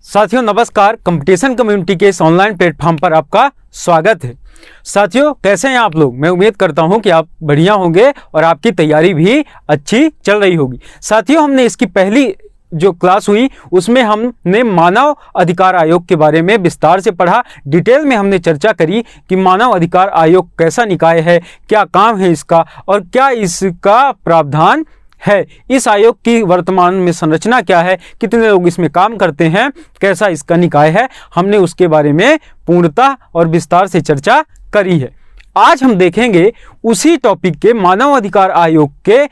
साथियों नमस्कार। Competition community के इस ऑनलाइन प्लेटफॉर्म पर आपका स्वागत है। साथियों कैसे हैं आप लोग? मैं उम्मीद करता हूं कि आप बढ़िया होंगे और आपकी तैयारी भी अच्छी चल रही होगी। साथियों हमने इसकी पहली जो क्लास हुई उसमें हमने मानव अधिकार आयोग के बारे में विस्तार से पढ़ा। डिटेल में हमने चर्चा करी कि मानव अधिकार आयोग कैसा निकाय है, क्या काम है इसका और क्या इसका प्रावधान है, इस आयोग की वर्तमान में संरचना क्या है, कितने लोग इसमें काम करते हैं, कैसा इसका निकाय है, हमने उसके बारे में पूर्णतः और विस्तार से चर्चा करी है। आज हम देखेंगे उसी टॉपिक के मानव अधिकार आयोग के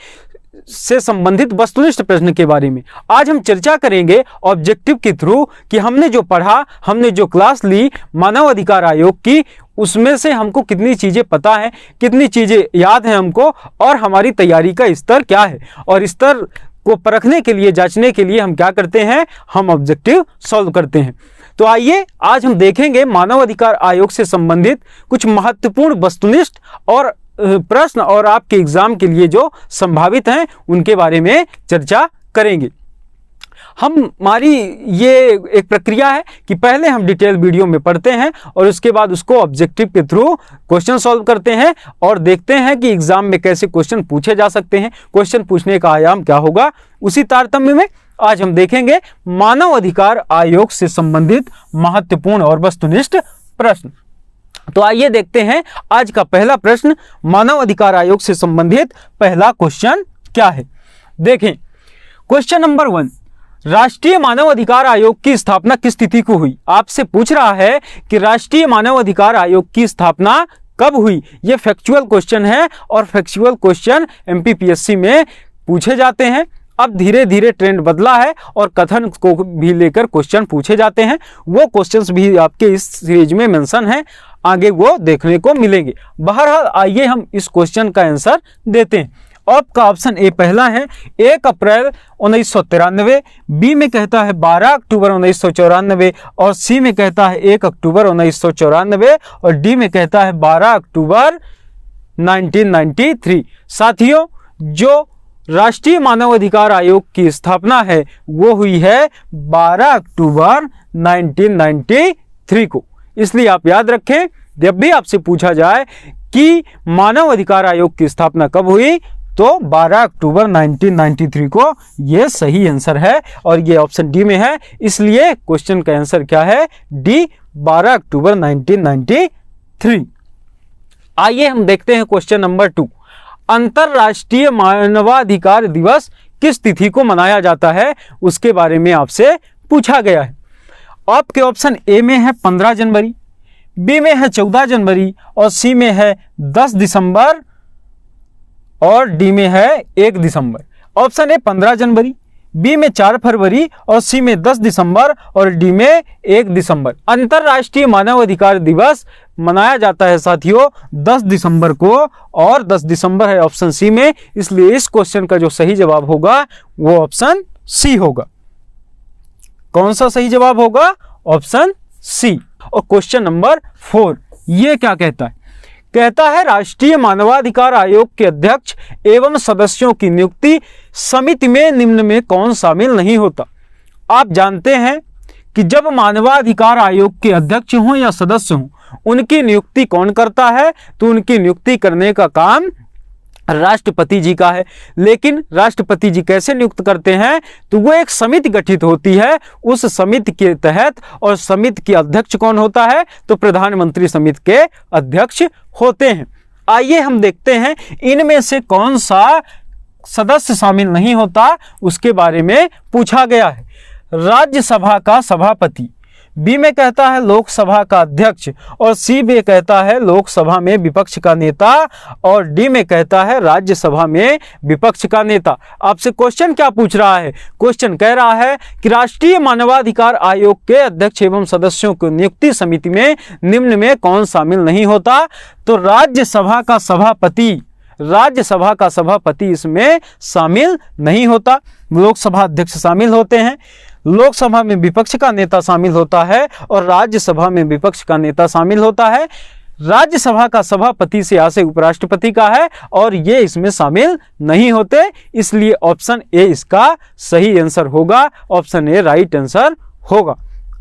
से संबंधित वस्तुनिष्ठ प्रश्न के बारे में। आज हम चर्चा करेंगे ऑब्जेक्टिव के थ्रू कि हमने जो पढ़ा, हमने जो क्लास ली मानव अधिकार आयोग की, उसमें से हमको कितनी चीजें पता है, कितनी चीजें याद हैं हमको और हमारी तैयारी का स्तर क्या है, और स्तर को परखने के लिए, जांचने के लिए हम क्या करते हैं, हम ऑब्जेक्टिव सॉल्व करते हैं। तो आइए आज हम देखेंगे मानव अधिकार आयोग से संबंधित कुछ महत्वपूर्ण वस्तुनिष्ठ और प्रश्न और आपके एग्जाम के लिए जो संभावित हैं उनके बारे में चर्चा करेंगे। हमारी ये एक प्रक्रिया है कि पहले हम डिटेल वीडियो में पढ़ते हैं और उसके बाद उसको ऑब्जेक्टिव के थ्रू क्वेश्चन सॉल्व करते हैं और देखते हैं कि एग्जाम में कैसे क्वेश्चन पूछे जा सकते हैं, क्वेश्चन पूछने का आयाम क्या होगा। उसी तारतम्य में आज हम देखेंगे मानव अधिकार आयोग से संबंधित महत्वपूर्ण और वस्तुनिष्ठ प्रश्न। तो आइए देखते हैं आज का पहला प्रश्न। मानव अधिकार आयोग से संबंधित पहला क्वेश्चन क्या है, देखें। क्वेश्चन नंबर 1, राष्ट्रीय मानव अधिकार आयोग की स्थापना किस तिथि को हुई? आपसे पूछ रहा है कि राष्ट्रीय मानव अधिकार आयोग की स्थापना कब हुई। यह फैक्चुअल क्वेश्चन है और फैक्चुअल क्वेश्चन एमपीपीएससी में पूछे जाते हैं। अब धीरे धीरे ट्रेंड बदला है और कथन को भी लेकर क्वेश्चन पूछे जाते हैं। वो क्वेश्चंस भी आपके इस सीरीज में मेंशन है, आगे वो देखने को मिलेंगे। बहरहाल आइए हम इस क्वेश्चन का आंसर देते हैं। आपका ऑप्शन ए पहला है 1 अप्रैल 1993, बी में कहता है 12 अक्टूबर 1994 और सी में कहता है 1 अक्टूबर 1994 और डी में कहता है 12 अक्टूबर 1993। साथियों जो राष्ट्रीय मानव अधिकार आयोग की स्थापना है वो हुई है 12 अक्टूबर 1993 को। इसलिए आप याद रखें, जब भी आपसे पूछा जाए कि मानव अधिकार आयोग की स्थापना कब हुई तो 12 अक्टूबर 1993 को यह सही आंसर है और ये ऑप्शन डी में है। इसलिए क्वेश्चन का आंसर क्या है, डी 12 अक्टूबर 1993। आइए हम देखते हैं क्वेश्चन नंबर 2, अंतरराष्ट्रीय मानवाधिकार दिवस किस तिथि को मनाया जाता है, उसके बारे में आपसे पूछा गया है। आपके ऑप्शन ए में है 15 जनवरी, बी में है 14 जनवरी और सी में है 10 दिसंबर और डी में है 1 दिसंबर। ऑप्शन ए 15 जनवरी, बी में 4 फरवरी और सी में 10 दिसंबर और डी में 1 दिसंबर। अंतरराष्ट्रीय मानवाधिकार दिवस मनाया जाता है साथियों 10 दिसंबर को और 10 दिसंबर है ऑप्शन सी में। इसलिए इस क्वेश्चन का जो सही जवाब होगा वो ऑप्शन सी होगा। कौन सा सही जवाब होगा? Option C. और क्वेश्चन नंबर 4 ये क्या कहता है? कहता है राष्ट्रीय मानवाधिकार आयोग के अध्यक्ष एवं सदस्यों की नियुक्ति समिति में निम्न में कौन शामिल नहीं होता? आप जानते हैं कि जब मानवाधिकार आयोग के अध्यक्ष हों या सदस्य हों उनकी नियुक्ति कौन करता है? तो उनकी नियुक्ति करने का काम राष्ट्रपति जी का है। लेकिन राष्ट्रपति जी कैसे नियुक्त करते हैं? तो वो एक समिति गठित होती है, उस समिति के तहत, और समिति के अध्यक्ष कौन होता है? तो प्रधानमंत्री समिति के अध्यक्ष होते हैं। आइए हम देखते हैं इनमें से कौन सा सदस्य शामिल नहीं होता, उसके बारे में पूछा गया है। राज्यसभा का सभापति, बी में कहता है लोकसभा का अध्यक्ष और सी में कहता है लोकसभा में विपक्ष का नेता और डी में कहता है राज्यसभा में विपक्ष का नेता। आपसे क्वेश्चन क्या पूछ रहा है? क्वेश्चन कह रहा है कि राष्ट्रीय मानवाधिकार आयोग के अध्यक्ष एवं सदस्यों की नियुक्ति समिति में निम्न में कौन शामिल नहीं होता? तो राज्यसभा का सभापति इसमें शामिल नहीं होता। लोकसभा अध्यक्ष शामिल होते हैं, लोकसभा में विपक्ष का नेता शामिल होता है और राज्यसभा में विपक्ष का नेता शामिल होता है। राज्यसभा का सभापति से यहाँ से उपराष्ट्रपति का है और ये इसमें शामिल नहीं होते। इसलिए ऑप्शन ए इसका सही आंसर होगा, ऑप्शन ए राइट आंसर होगा।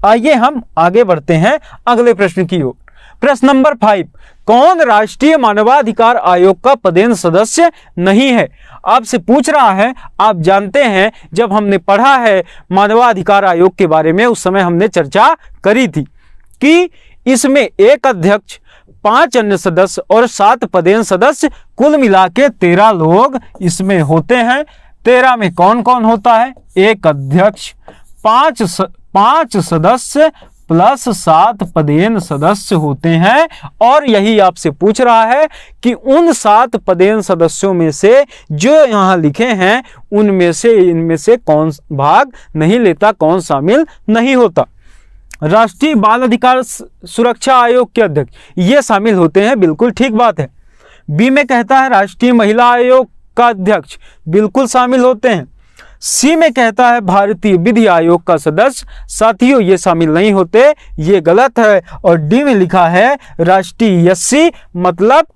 आइए हम आगे बढ़ते हैं अगले प्रश्न की ओर। प्रश्न नंबर 5, कौन राष्ट्रीय मानवाधिकार आयोग का पदेन सदस्य नहीं है? आपसे पूछ रहा है। आप जानते हैं जब हमने पढ़ा है मानवाधिकार आयोग के बारे में, उस समय हमने चर्चा करी थी कि इसमें एक अध्यक्ष, 5 अन्य सदस्य और 7 पदेन सदस्य, कुल मिला के 13 लोग इसमें होते हैं। 13 में कौन कौन होता है? एक अध्यक्ष, 5 सदस्य प्लस 7 पदेन सदस्य होते हैं। और यही आपसे पूछ रहा है कि उन 7 पदेन सदस्यों में से जो यहाँ लिखे हैं उनमें से इनमें से कौन भाग नहीं लेता, कौन शामिल नहीं होता? राष्ट्रीय बाल अधिकार सुरक्षा आयोग के अध्यक्ष ये शामिल होते हैं, बिल्कुल ठीक बात है। बी में कहता है राष्ट्रीय महिला आयोग का अध्यक्ष, बिल्कुल शामिल होते हैं। सी में कहता है भारतीय विधि आयोग का सदस्य, साथियों ये शामिल नहीं होते, ये गलत है। और डी में लिखा है राष्ट्रीय एससी मतलब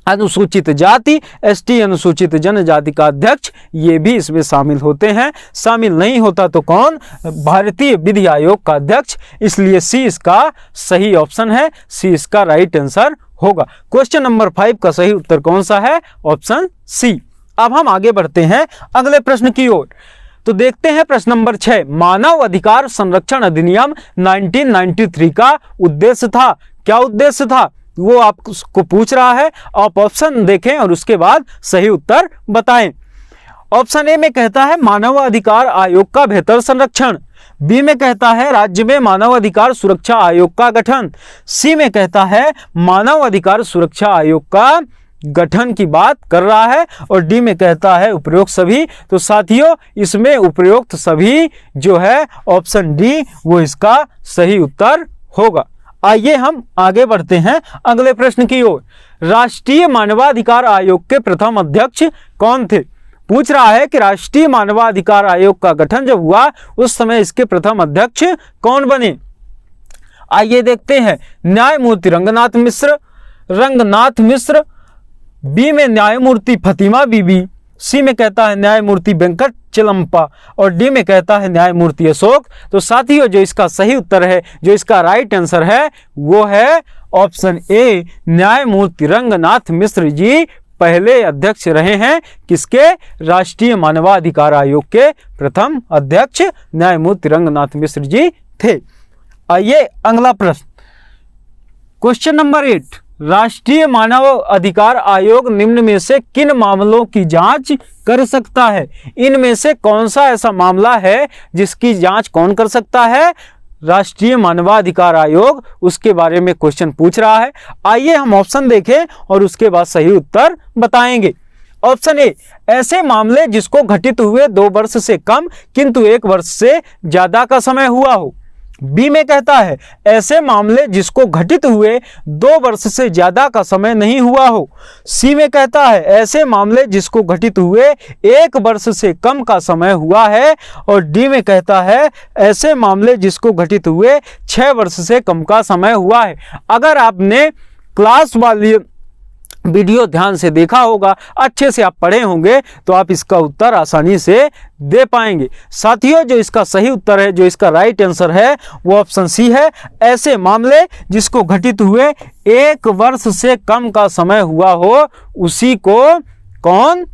अनुसूचित जाति, एसटी अनुसूचित जनजाति का अध्यक्ष, ये भी इसमें शामिल होते हैं। शामिल नहीं होता तो कौन? भारतीय विधि आयोग का अध्यक्ष। इसलिए सी इसका सही ऑप्शन है, सी इसका राइट आंसर होगा। क्वेश्चन नंबर 5 का सही उत्तर कौन सा है? Option C. अब हम आगे बढ़ते हैं अगले प्रश्न की ओर। तो देखते हैं प्रश्न नंबर 6, मानव अधिकार संरक्षण अधिनियम 1993 का उद्देश्य था। क्या उद्देश्य था वो आपको पूछ रहा है। आप ऑप्शन देखें और उसके बाद सही उत्तर बताएं। ऑप्शन ए में कहता है मानव अधिकार आयोग का बेहतर संरक्षण। बी में कहता है राज्य में मानव अधिकार सुरक्षा आयोग का गठन। सी में कहता है मानव अधिकार सुरक्षा आयोग का गठन की बात कर रहा है। और डी में कहता है उपरोक्त सभी। तो साथियों इसमें उपरोक्त सभी जो है ऑप्शन डी वो इसका सही उत्तर होगा। आइए हम आगे बढ़ते हैं अगले प्रश्न की ओर। राष्ट्रीय मानवाधिकार आयोग के प्रथम अध्यक्ष कौन थे? पूछ रहा है कि राष्ट्रीय मानवाधिकार आयोग का गठन जब हुआ उस समय इसके प्रथम अध्यक्ष कौन बने? आइए देखते हैं। न्यायमूर्ति रंगनाथ मिश्र, बी में न्यायमूर्ति फतिमा बीबी, सी में कहता है न्यायमूर्ति वेंकट चिलम्पा और डी में कहता है न्यायमूर्ति अशोक। तो साथियों जो इसका सही उत्तर है, जो इसका राइट आंसर है वो है ऑप्शन ए, न्यायमूर्ति रंगनाथ मिश्र जी पहले अध्यक्ष रहे हैं। किसके? राष्ट्रीय मानवाधिकार आयोग के प्रथम अध्यक्ष न्यायमूर्ति रंगनाथ मिश्र जी थे। आइए अगला प्रश्न, क्वेश्चन नंबर 8, राष्ट्रीय मानव अधिकार आयोग निम्न में से किन मामलों की जांच कर सकता है? इनमें से कौन सा ऐसा मामला है जिसकी जांच कौन कर सकता है? राष्ट्रीय मानवाधिकार आयोग, उसके बारे में क्वेश्चन पूछ रहा है। आइए हम ऑप्शन देखें और उसके बाद सही उत्तर बताएंगे। ऑप्शन ए, ऐसे मामले जिसको घटित हुए 2 वर्ष से कम किंतु 1 वर्ष से ज्यादा का समय हुआ हो। बी में कहता है ऐसे मामले जिसको घटित हुए 2 वर्ष से ज्यादा का समय नहीं हुआ हो। सी में कहता है ऐसे मामले जिसको घटित हुए 1 वर्ष से कम का समय हुआ है। और डी में कहता है ऐसे मामले जिसको घटित हुए 6 वर्ष से कम का समय हुआ है। अगर आपने क्लास वाली वीडियो ध्यान से देखा होगा, अच्छे से आप पढ़े होंगे तो आप इसका उत्तर आसानी से दे पाएंगे। साथियों जो इसका सही उत्तर है, जो इसका राइट आंसर है वो ऑप्शन सी है, ऐसे मामले जिसको घटित हुए 1 वर्ष से कम का समय हुआ हो उसी को कौन?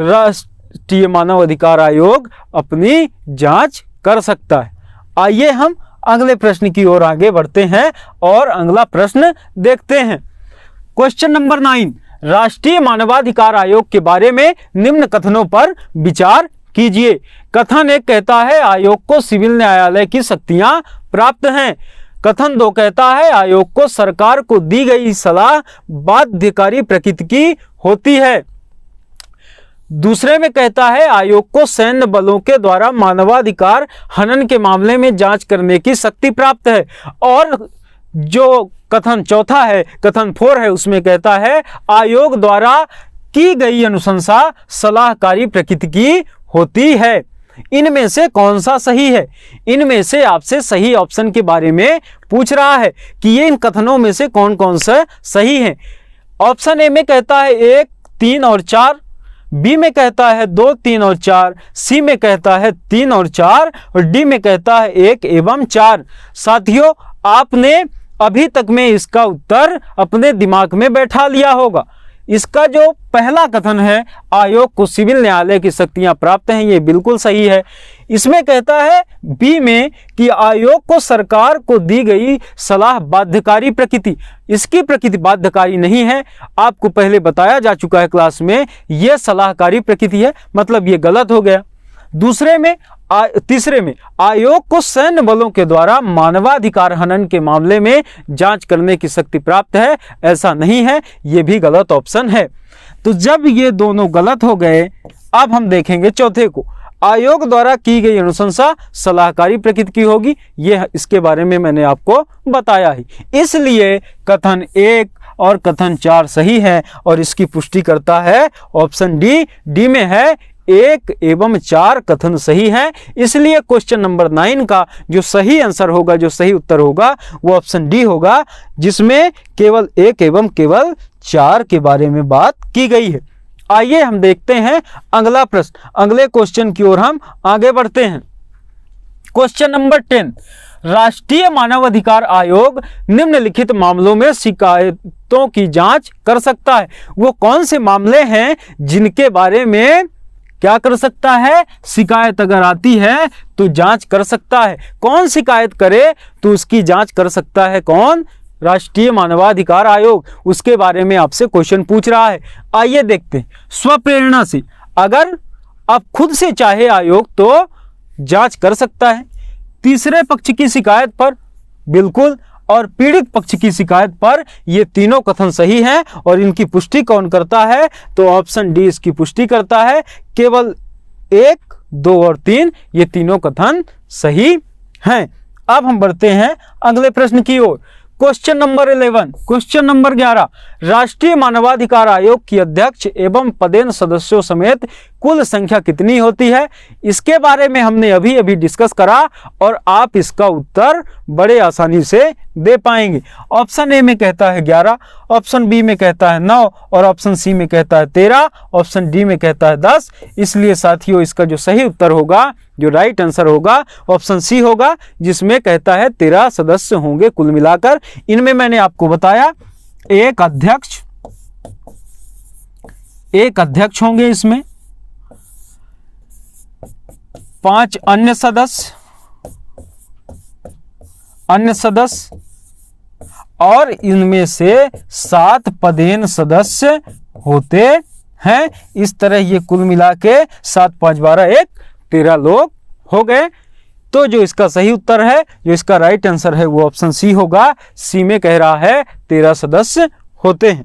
राष्ट्रीय मानव अधिकार आयोग अपनी जांच कर सकता है। आइए हम अगले प्रश्न की ओर आगे बढ़ते हैं और अगला प्रश्न देखते हैं। क्वेश्चन नंबर 9, राष्ट्रीय मानवाधिकार आयोग के बारे में निम्न कथनों पर विचार कीजिए। कथन 1 कहता है आयोग को सिविल न्यायालय की शक्तियां प्राप्त हैं। कथन 2 कहता है आयोग को सरकार को दी गई सलाह बाध्यकारी प्रकृति की होती है। दूसरे में कहता है आयोग को सैन्य बलों के द्वारा मानवाधिकार हनन के मामले में जांच करने की शक्ति प्राप्त है। और जो कथन चौथा है, कथन 4 है, उसमें कहता है आयोग द्वारा की गई अनुशंसा सलाहकारी प्रकृति की होती है। इनमें से कौन सा सही है? इनमें से आपसे सही ऑप्शन के बारे में पूछ रहा है कि ये इन कथनों में से कौन कौन सा सही है। ऑप्शन ए में कहता है 1, 3 और 4, बी में कहता है 2, 3 और 4, सी में कहता है 3 और 4 और डी में कहता है 1 एवं 4। साथियों, आपने अभी तक में इसका उत्तर अपने दिमाग में बैठा लिया होगा। इसका जो पहला कथन है, आयोग को सिविल न्यायालय की शक्तियां प्राप्त हैं, ये बिल्कुल सही है। इसमें कहता है बी में कि आयोग को सरकार को दी गई सलाह बाध्यकारी प्रकृति, इसकी प्रकृति बाध्यकारी नहीं है। आपको पहले बताया जा चुका है क्लास में, यह सलाहकारी प्रकृति है, मतलब ये गलत हो गया। तीसरे में आयोग को सैन्य बलों के द्वारा मानवाधिकार हनन के मामले में जांच करने की शक्ति प्राप्त है, ऐसा नहीं है, यह भी गलत ऑप्शन है। तो जब ये दोनों गलत हो गए, अब हम देखेंगे चौथे को। आयोग द्वारा की गई अनुशंसा सलाहकारी प्रकृति की होगी, यह इसके बारे में मैंने आपको बताया ही। इसलिए कथन 1 और कथन 4 सही है और इसकी पुष्टि करता है ऑप्शन डी में है 1 एवं 4 कथन सही है। इसलिए क्वेश्चन नंबर 9 का जो सही आंसर होगा, जो सही उत्तर होगा, वो ऑप्शन डी होगा, जिसमें केवल 1 एवं केवल 4 के बारे में बात की गई है। आइए हम देखते हैं अगला प्रश्न, अगले क्वेश्चन की ओर हम आगे बढ़ते हैं। क्वेश्चन नंबर 10, राष्ट्रीय मानवाधिकार आयोग निम्नलिखित मामलों में शिकायतों की जांच कर सकता है। वो कौन से मामले हैं जिनके बारे में क्या कर सकता है? शिकायत अगर आती है तो जांच कर सकता है। कौन शिकायत करे तो उसकी जांच कर सकता है? कौन? राष्ट्रीय मानवाधिकार आयोग। उसके बारे में आपसे क्वेश्चन पूछ रहा है। आइए देखते हैं। स्वप्रेरणा से, अगर आप खुद से चाहे आयोग तो जांच कर सकता है। तीसरे पक्ष की शिकायत पर बिल्कुल, और पीड़ित पक्ष की शिकायत पर, ये तीनों कथन सही हैं। और इनकी पुष्टि कौन करता है? तो ऑप्शन डी इसकी पुष्टि करता है। केवल 1, 2 और 3 ये तीनों कथन सही हैं। अब हम बढ़ते हैं अगले प्रश्न की ओर। क्वेश्चन नंबर 11, क्वेश्चन नंबर 11, राष्ट्रीय मानवाधिकार आयोग की अध्यक्ष एवं पदेन सदस्यों समेत कुल संख्या कितनी होती है? इसके बारे में हमने अभी अभी डिस्कस करा और आप इसका उत्तर बड़े आसानी से दे पाएंगे। ऑप्शन ए में कहता है 11, ऑप्शन बी में कहता है 9 और ऑप्शन सी में कहता है 13, ऑप्शन डी में कहता है 10। इसलिए साथियों, इसका जो सही उत्तर होगा, जो राइट आंसर होगा, ऑप्शन सी होगा, जिसमें कहता है 13 सदस्य होंगे कुल मिलाकर। इनमें मैंने आपको बताया एक अध्यक्ष होंगे, इसमें 5 अन्य सदस्य और इनमें से 7 पदेन सदस्य होते हैं। इस तरह ये कुल मिला के 7, 5, 12, 1, 13 लोग हो गए। तो जो इसका सही उत्तर है, जो इसका राइट आंसर है, वो ऑप्शन सी होगा। सी में कह रहा है 13 सदस्य होते हैं।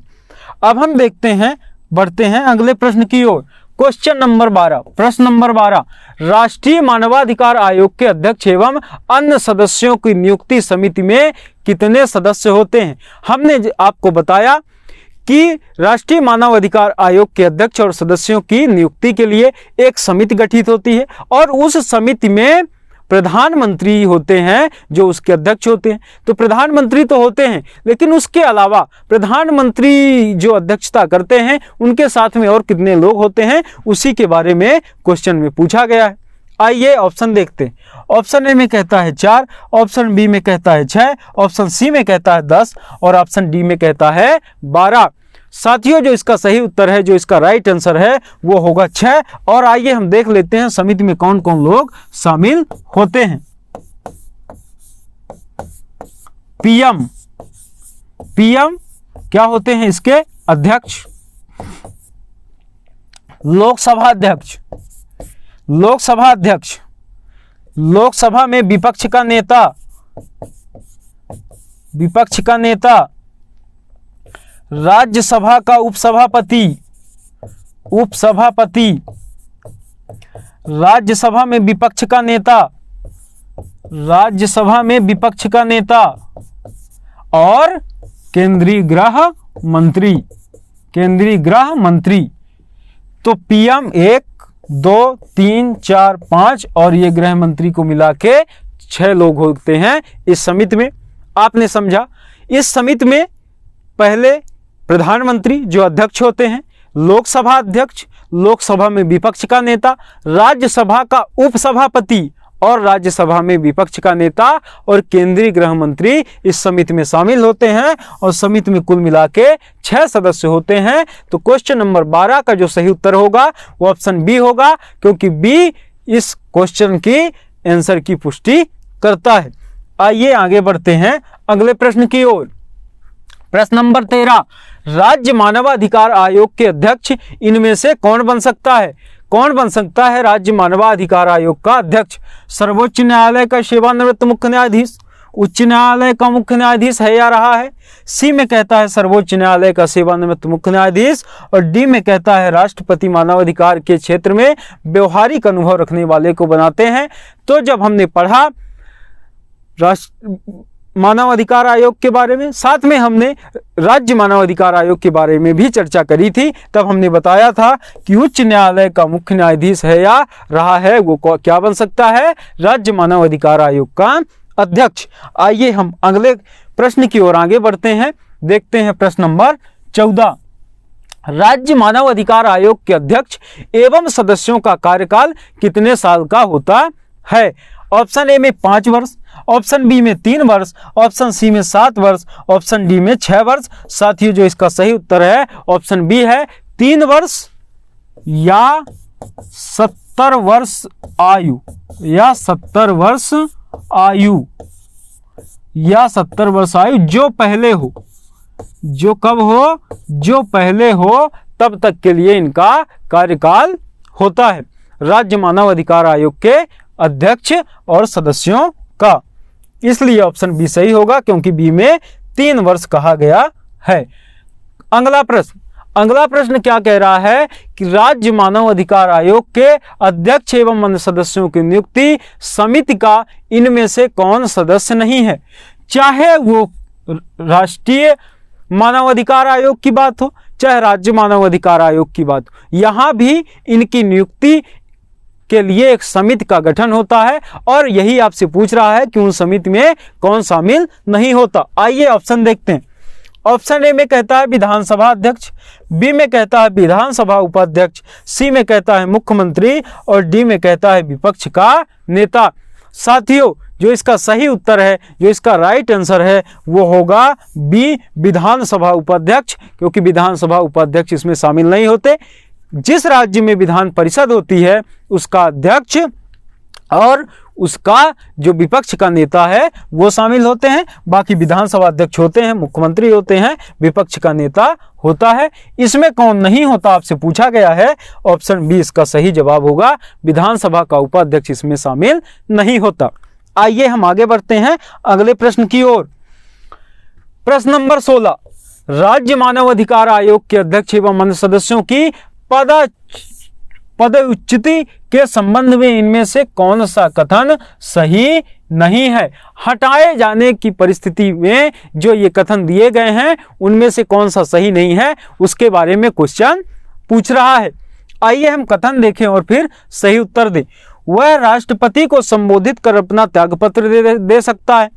अब हम देखते हैं, बढ़ते हैं अगले प्रश्न की ओर। क्वेश्चन नंबर 12, प्रश्न नंबर 12, राष्ट्रीय मानवाधिकार आयोग के अध्यक्ष एवं अन्य सदस्यों की नियुक्ति समिति में कितने सदस्य होते हैं? हमने आपको बताया कि राष्ट्रीय मानवाधिकार आयोग के अध्यक्ष और सदस्यों की नियुक्ति के लिए एक समिति गठित होती है और उस समिति में प्रधानमंत्री होते हैं जो उसके अध्यक्ष होते हैं। तो प्रधानमंत्री तो होते हैं, लेकिन उसके अलावा प्रधानमंत्री जो अध्यक्षता करते हैं उनके साथ में और कितने लोग होते हैं, उसी के बारे में क्वेश्चन में पूछा गया है। आइए ऑप्शन देखते हैं। ऑप्शन ए में कहता है 4, ऑप्शन बी में कहता है 6, ऑप्शन सी में कहता है 10 और ऑप्शन डी में कहता है 12। साथियों, जो इसका सही उत्तर है, जो इसका राइट आंसर है, वो होगा 6। और आइए हम देख लेते हैं समिति में कौन कौन लोग शामिल होते हैं। पीएम क्या होते हैं? इसके अध्यक्ष। लोकसभा अध्यक्ष, लोकसभा में विपक्ष का नेता, राज्यसभा का उपसभापति, राज्यसभा में विपक्ष का नेता और केंद्रीय गृह मंत्री। तो पीएम 1, 2, 3, 4, 5 और ये गृह मंत्री को मिला के 6 लोग होते हैं इस समिति में। आपने समझा? इस समिति में पहले प्रधानमंत्री जो अध्यक्ष होते हैं, लोकसभा अध्यक्ष, लोकसभा में विपक्ष का नेता, राज्यसभा का उपसभापति और राज्यसभा में विपक्ष का नेता और केंद्रीय गृह मंत्री इस समिति में शामिल होते हैं और समिति में कुल मिला के 6 सदस्य होते हैं। तो क्वेश्चन नंबर 12 का जो सही उत्तर होगा वो ऑप्शन बी होगा, क्योंकि बी इस क्वेश्चन की आंसर की पुष्टि करता है। आइए आगे बढ़ते हैं अगले प्रश्न की ओर। प्रश्न नंबर 13, राज्य मानवाधिकार आयोग के अध्यक्ष इनमें से कौन बन सकता है? कौन बन सकता है राज्य मानवाधिकार आयोग का अध्यक्ष? सर्वोच्च न्यायालय का सेवानिवृत्त मुख्य न्यायाधीश, उच्च न्यायालय का मुख्य न्यायाधीश है या रहा है? सी में कहता है सर्वोच्च न्यायालय का सेवानिवृत्त मुख्य न्यायाधीश और डी में कहता है राष्ट्रपति मानवाधिकार के क्षेत्र में व्यवहारिक अनुभव रखने वाले को बनाते हैं। तो जब हमने पढ़ा मानवाधिकार आयोग के बारे में, साथ में हमने राज्य मानवाधिकार आयोग के बारे में भी चर्चा करी थी, तब हमने बताया था कि उच्च न्यायालय का मुख्य न्यायाधीश है या रहा है वो क्या बन सकता है? राज्य मानवाधिकार आयोग का अध्यक्ष। आइए हम अगले प्रश्न की ओर आगे बढ़ते हैं। देखते हैं प्रश्न नंबर 14, राज्य मानवाधिकार आयोग के अध्यक्ष एवं सदस्यों का कार्यकाल कितने साल का होता है? ऑप्शन ए में 5 वर्ष, ऑप्शन बी में 3 वर्ष, ऑप्शन सी में 7 वर्ष, ऑप्शन डी में 6 वर्ष। साथियों जो इसका सही उत्तर है ऑप्शन बी है 3 वर्ष या 70 वर्ष आयु, या 70 वर्ष आयु, या 70 वर्ष आयु, जो पहले हो, जो कब हो, जो पहले हो तब तक के लिए इनका कार्यकाल होता है राज्य मानवाधिकार आयोग के अध्यक्ष और सदस्यों का। इसलिए ऑप्शन बी सही होगा, क्योंकि बी में 3 वर्ष कहा गया है। अगला प्रश्न क्या कह रहा है कि राज्य मानव अधिकार आयोग के अध्यक्ष एवं अन्य सदस्यों की नियुक्ति समिति का इनमें से कौन सदस्य नहीं है? चाहे वो राष्ट्रीय मानव अधिकार आयोग की बात हो, चाहे राज्य मानव अधिकार आयोग की बात हो, यहां भी इनकी नियुक्ति के लिए एक समिति का गठन होता है और यही आपसे पूछ रहा है कि उन समिति में कौन शामिल नहीं होता। आइए ऑप्शन देखते हैं। ऑप्शन ए में कहता है विधानसभा अध्यक्ष, बी में कहता है विधानसभा उपाध्यक्ष, सी में कहता है मुख्यमंत्री और डी में कहता है विपक्ष का नेता। साथियों जो इसका सही उत्तर है, जो इसका राइट आंसर है वो होगा बी विधानसभा उपाध्यक्ष, क्योंकि विधानसभा उपाध्यक्ष इसमें शामिल नहीं होते। जिस राज्य में विधान परिषद होती है उसका अध्यक्ष और उसका जो विपक्ष का नेता है वो शामिल होते हैं। बाकी विधानसभा अध्यक्ष होते हैं, मुख्यमंत्री होते हैं, विपक्ष का नेता होता है। इसमें कौन नहीं होता आपसे पूछा गया है, ऑप्शन बी इसका सही जवाब होगा, विधानसभा का उपाध्यक्ष इसमें शामिल नहीं होता। आइए हम आगे बढ़ते हैं अगले प्रश्न की ओर। प्रश्न नंबर 16, राज्य मानव अधिकार आयोग के अध्यक्ष एवं अन्य सदस्यों की पदच्युति के संबंध में इनमें से कौन सा कथन सही नहीं है? हटाए जाने की परिस्थिति में जो ये कथन दिए गए हैं उनमें से कौन सा सही नहीं है, उसके बारे में क्वेश्चन पूछ रहा है। आइए हम कथन देखें और फिर सही उत्तर दें। वह राष्ट्रपति को संबोधित कर अपना त्यागपत्र दे सकता है।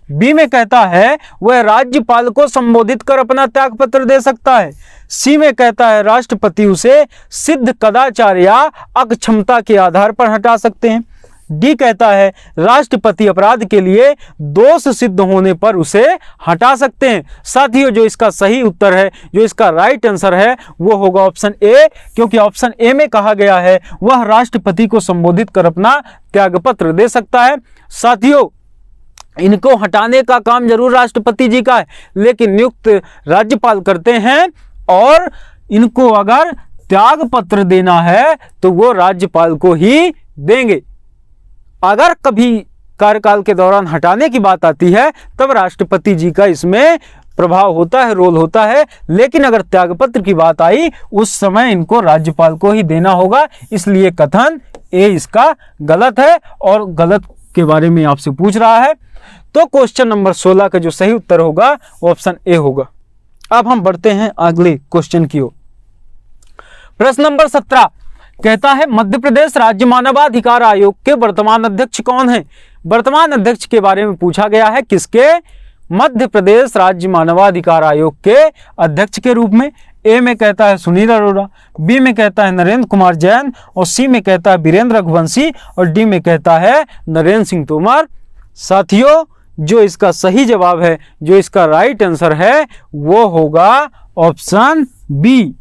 बी में कहता है वह राज्यपाल को संबोधित कर अपना त्यागपत्र दे सकता है। सी में कहता है राष्ट्रपति उसे सिद्ध कदाचार या अक्षमता के आधार पर हटा सकते हैं। डी कहता है राष्ट्रपति अपराध के लिए दोष सिद्ध होने पर उसे हटा सकते हैं। साथियों जो इसका सही उत्तर है, जो इसका राइट आंसर है वो होगा ऑप्शन ए, क्योंकि ऑप्शन ए में कहा गया है वह राष्ट्रपति को संबोधित कर अपना त्यागपत्र दे सकता है। साथियों इनको हटाने का काम जरूर राष्ट्रपति जी का है, लेकिन नियुक्त राज्यपाल करते हैं और इनको अगर त्याग पत्र देना है तो वो राज्यपाल को ही देंगे। अगर कभी कार्यकाल के दौरान हटाने की बात आती है तब राष्ट्रपति जी का इसमें प्रभाव होता है, रोल होता है, लेकिन अगर त्यागपत्र की बात आई उस समय इनको राज्यपाल को ही देना होगा। इसलिए कथन ए इसका गलत है और गलत के बारे में आपसे पूछ रहा है। तो क्वेश्चन नंबर 16 का जो सही उत्तर होगा वो ऑप्शन ए होगा। अब हम बढ़ते हैं अगले क्वेश्चन की ओर। प्रश्न नंबर 17 कहता है मध्य प्रदेश राज्य मानवाधिकार आयोग के वर्तमान अध्यक्ष कौन है? वर्तमान अध्यक्ष के बारे में पूछा गया है, किसके? मध्य प्रदेश राज्य मानवाधिकार आयोग के अध्यक्ष के रूप में। ए में कहता है सुनील अरोड़ा, बी में कहता है नरेंद्र कुमार जैन और सी में कहता है वीरेंद्र रघुवंशी और डी में कहता है नरेंद्र सिंह तोमर। साथियों, जो इसका सही जवाब है, जो इसका राइट आंसर है, वो होगा ऑप्शन बी,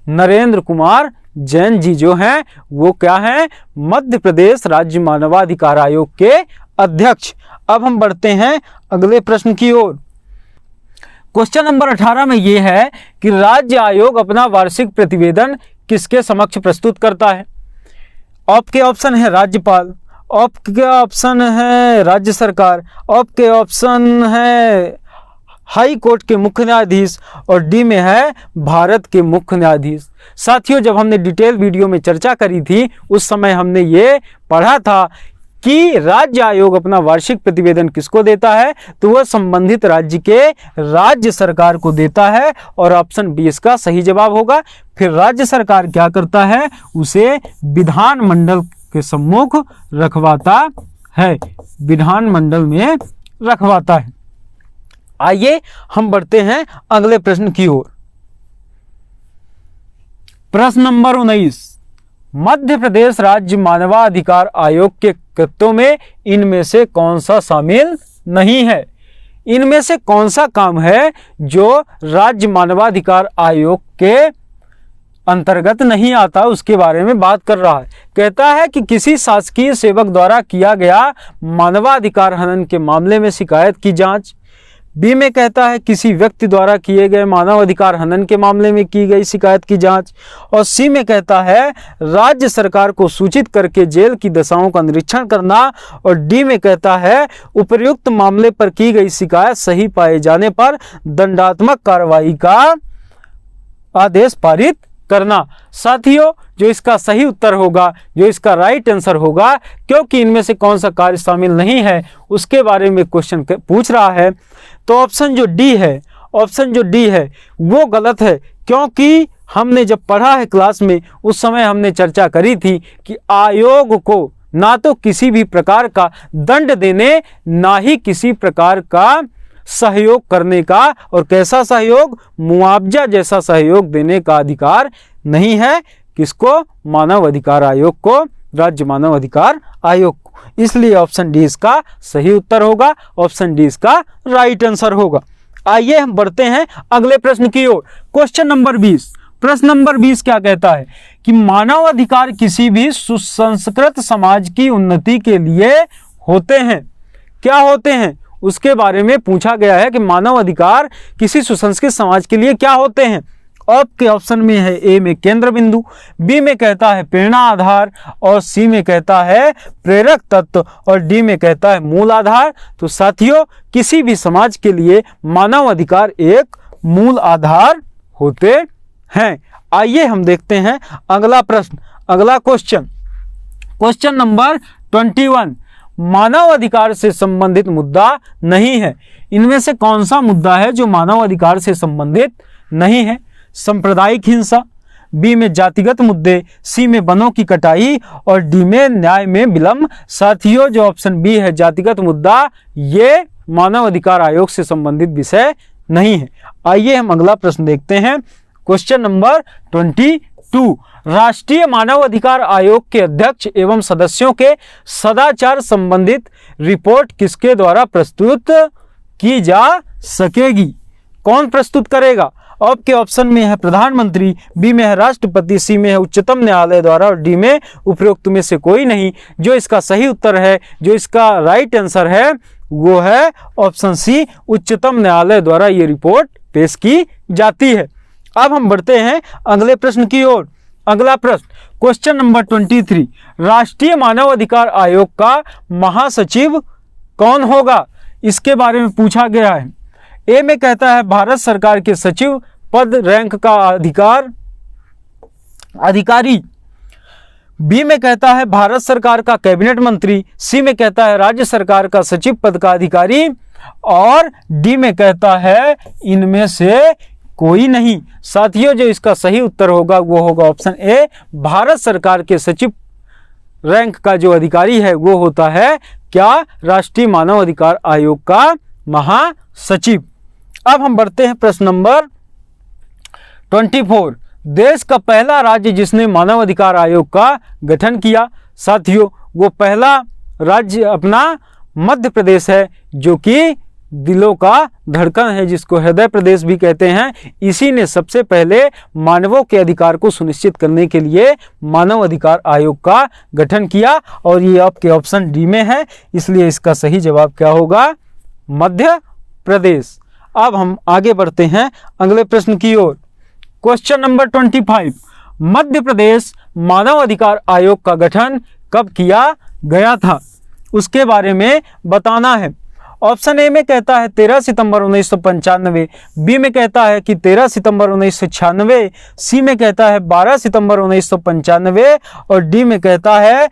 नरेंद्र कुमार जैन जी जो हैं वो क्या हैं, मध्य प्रदेश राज्य मानवाधिकार आयोग के अध्यक्ष। अब हम बढ़ते हैं अगले प्रश्न की ओर। क्वेश्चन नंबर 18 में यह है कि राज्य आयोग अपना वार्षिक प्रतिवेदन किसके समक्ष प्रस्तुत करता है। आपके ऑप्शन है राज्यपाल, आपके ऑप्शन है राज्य सरकार, आपके ऑप्शन है हाई कोर्ट के मुख्य न्यायाधीश और डी में है भारत के मुख्य न्यायाधीश। साथियों, जब हमने डिटेल वीडियो में चर्चा करी थी उस समय हमने ये पढ़ा था कि राज्य आयोग अपना वार्षिक प्रतिवेदन किसको देता है, तो वह संबंधित राज्य के राज्य सरकार को देता है और ऑप्शन बी इसका सही जवाब होगा। फिर राज्य सरकार क्या करता है, उसे विधानमंडल के सम्मुख रखवाता है, विधानमंडल में रखवाता है। आइए हम बढ़ते हैं अगले प्रश्न की ओर। प्रश्न नंबर 19, मध्य प्रदेश राज्य मानवाधिकार आयोग के कृत्यों में इनमें से कौन सा शामिल नहीं है। इनमें से कौन सा काम है जो राज्य मानवाधिकार आयोग के अंतर्गत नहीं आता, उसके बारे में बात कर रहा है। कहता है कि किसी शासकीय सेवक द्वारा किया गया मानवाधिकार हनन के मामले में शिकायत की जांच। बी में कहता है किसी व्यक्ति द्वारा किए गए मानवाधिकार हनन के मामले में की गई शिकायत की जांच। और सी में कहता है राज्य सरकार को सूचित करके जेल की दशाओं का निरीक्षण करना। और डी में कहता है उपर्युक्त मामले पर की गई शिकायत सही पाए जाने पर दंडात्मक कार्रवाई का आदेश पारित करना। साथियों, जो इसका सही उत्तर होगा, जो इसका राइट आंसर होगा, क्योंकि इनमें से कौन सा कार्य शामिल नहीं है उसके बारे में क्वेश्चन पूछ रहा है, तो ऑप्शन जो डी है, ऑप्शन जो डी है वो गलत है। क्योंकि हमने जब पढ़ा है क्लास में उस समय हमने चर्चा करी थी कि आयोग को ना तो किसी भी प्रकार का दंड देने, ना ही किसी प्रकार का सहयोग करने का, और कैसा सहयोग, मुआवजा जैसा सहयोग देने का अधिकार नहीं है। किसको? मानव अधिकार आयोग को, राज्य मानव अधिकार आयोग को। इसलिए ऑप्शन डी इसका सही उत्तर होगा, ऑप्शन डी इसका राइट आंसर होगा। आइए हम बढ़ते हैं अगले प्रश्न की ओर। Question number 20। प्रश्न नंबर 20 क्या कहता है कि मानव अधिकार किसी भी सुसंस्कृत समाज की उन्नति के लिए होते हैं। क्या होते हैं उसके बारे में पूछा गया है कि मानव अधिकार किसी सुसंस्कृत समाज के लिए क्या होते हैं। आपके ऑप्शन में है ए में केंद्र बिंदु, बी में कहता है प्रेरणा आधार और सी में कहता है प्रेरक तत्व और डी में कहता है मूल आधार। तो साथियों, किसी भी समाज के लिए मानव अधिकार एक मूल आधार होते हैं। आइए हम देखते हैं अगला प्रश्न, अगला क्वेश्चन। क्वेश्चन नंबर 21, मानव अधिकार से संबंधित मुद्दा नहीं है। इनमें से कौन सा मुद्दा है जो मानव अधिकार से संबंधित नहीं है? सांप्रदायिक हिंसा, बी में जातिगत मुद्दे, सी में वनों की कटाई और डी में न्याय में विलंब। साथियों, जो ऑप्शन बी है जातिगत मुद्दा, ये मानव अधिकार आयोग से संबंधित विषय नहीं है। आइए हम अगला प्रश्न देखते हैं। क्वेश्चन नंबर 22, राष्ट्रीय मानव अधिकार आयोग के अध्यक्ष एवं सदस्यों के सदाचार संबंधित रिपोर्ट किसके द्वारा प्रस्तुत की जा सकेगी? कौन प्रस्तुत करेगा? आपके ऑप्शन में है प्रधानमंत्री, बी में है राष्ट्रपति, सी में है उच्चतम न्यायालय द्वारा और डी में उपरोक्त में से कोई नहीं। जो इसका सही उत्तर है, जो इसका राइट आंसर है, वो है ऑप्शन सी, उच्चतम न्यायालय द्वारा ये रिपोर्ट पेश की जाती है। अब हम बढ़ते हैं अगले प्रश्न की ओर। अगला प्रश्न, क्वेश्चन नंबर 23, राष्ट्रीय मानव अधिकार आयोग का महासचिव कौन होगा? इसके बारे में पूछा गया है। ए में कहता है भारत सरकार के सचिव पद रैंक का अधिकारी, बी में कहता है भारत सरकार का कैबिनेट मंत्री, सी में कहता है राज्य सरकार का सचिव पद का अधिकारी और डी में कहता है इनमें से कोई नहीं। साथियों, जो इसका सही उत्तर होगा वो होगा ऑप्शन ए, भारत सरकार के सचिव रैंक का जो अधिकारी है वो होता है क्या? राष्ट्रीय मानव अधिकार आयोग का महासचिव। अब हम बढ़ते हैं प्रश्न नंबर 24 देश का पहला राज्य जिसने मानव अधिकार आयोग का गठन किया। साथियों, वो पहला राज्य अपना मध्य प्रदेश है, जो कि दिलों का धड़कन है, जिसको हृदय प्रदेश भी कहते हैं। इसी ने सबसे पहले मानवों के अधिकार को सुनिश्चित करने के लिए मानव अधिकार आयोग का गठन किया, और ये आपके ऑप्शन डी में है, इसलिए इसका सही जवाब क्या होगा? मध्य प्रदेश। अब हम आगे बढ़ते हैं अगले प्रश्न की ओर। क्वेश्चन नंबर 25, मध्य प्रदेश मानव अधिकार आयोग का गठन कब किया गया था, उसके बारे में बताना है। ऑप्शन ए में कहता है 13 सितंबर 1995, बी में कहता है कि 13 सितंबर 1996, सी में कहता है 12 सितंबर 1995 और डी में कहता है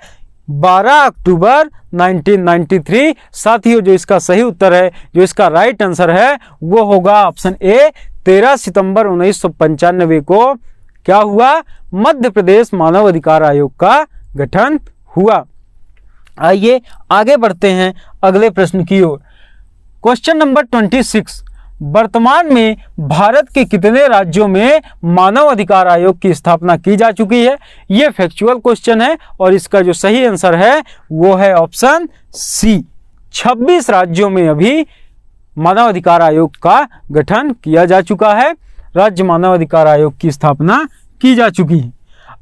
12 अक्टूबर 1993। साथियों, जो इसका सही उत्तर है, जो इसका राइट आंसर है, वो होगा ऑप्शन ए 13 सितंबर 1995 को क्या हुआ? मध्य प्रदेश मानव अधिकार आयोग का गठन हुआ। आइए आगे बढ़ते हैं अगले प्रश्न की ओर। क्वेश्चन नंबर 26, वर्तमान में भारत के कितने राज्यों में मानव अधिकार आयोग की स्थापना की जा चुकी है? ये फैक्चुअल क्वेश्चन है और इसका जो सही आंसर है वो है ऑप्शन सी, 26 राज्यों में अभी मानव अधिकार आयोग का गठन किया जा चुका है। राज्य मानव अधिकार आयोग की स्थापना की जा चुकी है।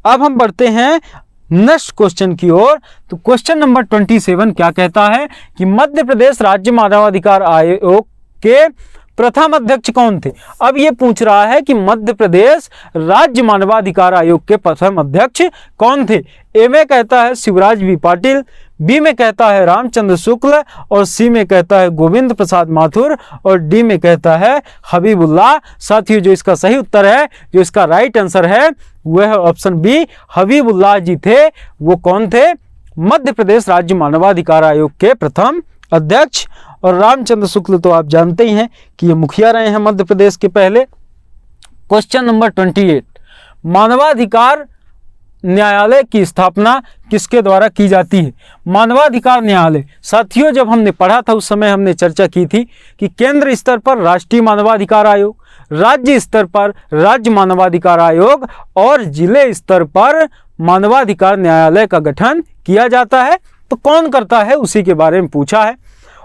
अब हम बढ़ते हैं नेक्स्ट क्वेश्चन की ओर। तो क्वेश्चन नंबर 27 क्या कहता है कि मध्य प्रदेश राज्य मानवाधिकार आयोग के प्रथम अध्यक्ष कौन थे? अब ये पूछ रहा है कि मध्य प्रदेश राज्य मानवाधिकार आयोग के प्रथम अध्यक्ष कौन थे? ए में कहता है शिवराज बी पाटिल, बी में कहता है रामचंद्र शुक्ल और सी में कहता है गोविंद प्रसाद माथुर और डी में कहता है हबीबुल्लाह। साथियों, जो इसका सही उत्तर है, जो इसका राइट आंसर है, वह है ऑप्शन बी, हबीबुल्लाह जी थे। वो कौन थे? मध्य प्रदेश राज्य मानवाधिकार आयोग के प्रथम अध्यक्ष। और रामचंद्र शुक्ल तो आप जानते ही हैं कि ये मुखिया रहे हैं मध्य प्रदेश के पहले। क्वेश्चन नंबर 28, मानवाधिकार न्यायालय की स्थापना किसके द्वारा की जाती है? मानवाधिकार न्यायालय, साथियों, जब हमने पढ़ा था उस समय हमने चर्चा की थी कि केंद्र स्तर पर राष्ट्रीय मानवाधिकार आयोग, राज्य स्तर पर राज्य मानवाधिकार आयोग और जिले स्तर पर मानवाधिकार न्यायालय का गठन किया जाता है। तो कौन करता है, उसी के बारे में पूछा है।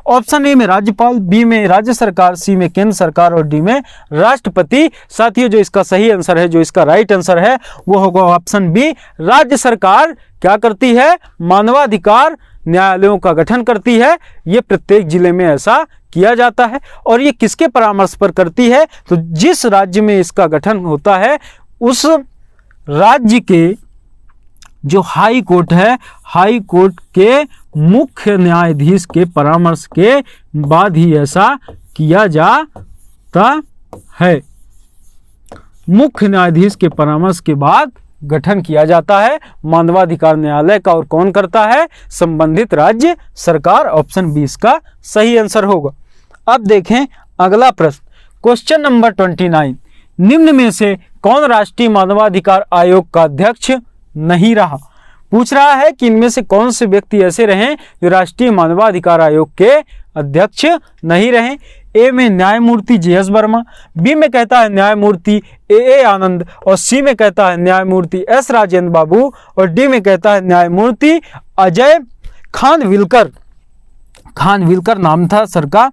ऑप्शन ए में राज्यपाल, बी में राज्य सरकार, सी में केंद्र सरकार और डी में राष्ट्रपति। साथियों, जो इसका सही आंसर है, जो इसका राइट आंसर है, वो होगा ऑप्शन बी, राज्य सरकार क्या करती है? मानवाधिकार न्यायालयों का गठन करती है। ये प्रत्येक जिले में ऐसा किया जाता है। और ये किसके परामर्श पर करती है? तो जिस राज्य में इसका गठन होता है उस राज्य के जो हाई कोर्ट है, हाई कोर्ट के मुख्य न्यायाधीश के परामर्श के बाद ही ऐसा किया जाता है। मुख्य न्यायाधीश के परामर्श के बाद गठन किया जाता है मानवाधिकार न्यायालय का। और कौन करता है? संबंधित राज्य सरकार। ऑप्शन बी इसका सही आंसर होगा। अब देखें अगला प्रश्न, क्वेश्चन नंबर 29, निम्न में से कौन राष्ट्रीय मानवाधिकार आयोग का अध्यक्ष नहीं रहा? पूछ रहा है कि इनमें से कौन से व्यक्ति ऐसे रहे जो राष्ट्रीय मानवाधिकार आयोग के अध्यक्ष नहीं रहे। ए में न्यायमूर्ति जे.एस. वर्मा, बी में कहता है न्यायमूर्ति ए आनंद और सी में कहता है न्यायमूर्ति एस राजेंद्र बाबू और डी में कहता है न्यायमूर्ति अजय खानविलकर। खानविलकर नाम था सर का,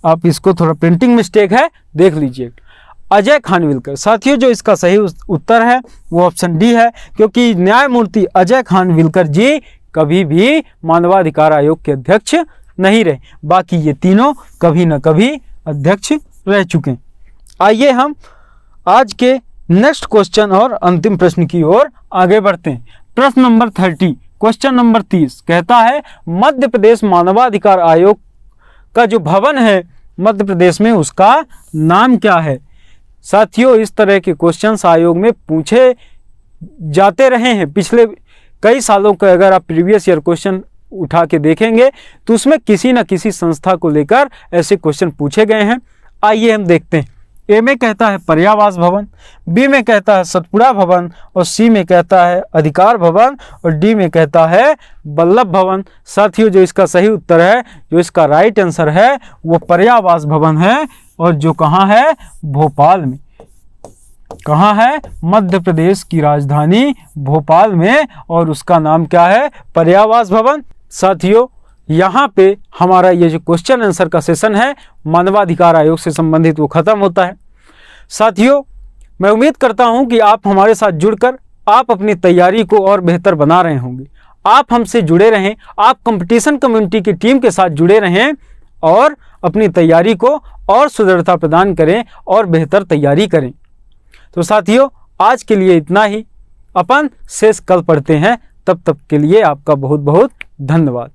आप इसको थोड़ा प्रिंटिंग मिस्टेक है, देख लीजिए, अजय खानविलकर। साथियों, जो इसका सही उत्तर है वो ऑप्शन डी है, क्योंकि न्यायमूर्ति अजय खानविलकर जी कभी भी मानवाधिकार आयोग के अध्यक्ष नहीं रहे। बाकी ये तीनों कभी न कभी अध्यक्ष रह चुके हैं। आइए हम आज के नेक्स्ट क्वेश्चन और अंतिम प्रश्न की ओर आगे बढ़ते हैं। प्रश्न नंबर 30, क्वेश्चन नंबर 30 कहता है मध्य प्रदेश मानवाधिकार आयोग का जो भवन है मध्य प्रदेश में, उसका नाम क्या है? साथियों, इस तरह के क्वेश्चंस आयोग में पूछे जाते रहे हैं पिछले कई सालों का। अगर आप प्रीवियस ईयर क्वेश्चन उठा के देखेंगे तो उसमें किसी न किसी संस्था को लेकर ऐसे क्वेश्चन पूछे गए हैं। आइए हम देखते हैं। ए में कहता है पर्यावास भवन, बी में कहता है सतपुड़ा भवन और सी में कहता है अधिकार भवन और डी में कहता है वल्लभ भवन। साथियों, जो इसका सही उत्तर है, जो इसका राइट आंसर है, वो पर्यावास भवन है और जो कहाँ है? भोपाल में। कहाँ है? मध्य प्रदेश की राजधानी भोपाल में, और उसका नाम क्या है? पर्यावास भवन। साथियों, यहाँ पे हमारा ये जो क्वेश्चन आंसर का सेशन है मानवाधिकार आयोग से संबंधित वो खत्म होता है। साथियों, मैं उम्मीद करता हूँ कि आप हमारे साथ जुड़कर आप अपनी तैयारी को और बेहतर बना रहे होंगे। आप हमसे जुड़े रहें, आप कंपटीशन कम्युनिटी की टीम के साथ जुड़े रहें और अपनी तैयारी को और सुदृढ़ता प्रदान करें और बेहतर तैयारी करें। तो साथियों, आज के लिए इतना ही। अपन शेष कल पढ़ते हैं। तब तक के लिए आपका बहुत बहुत धन्यवाद।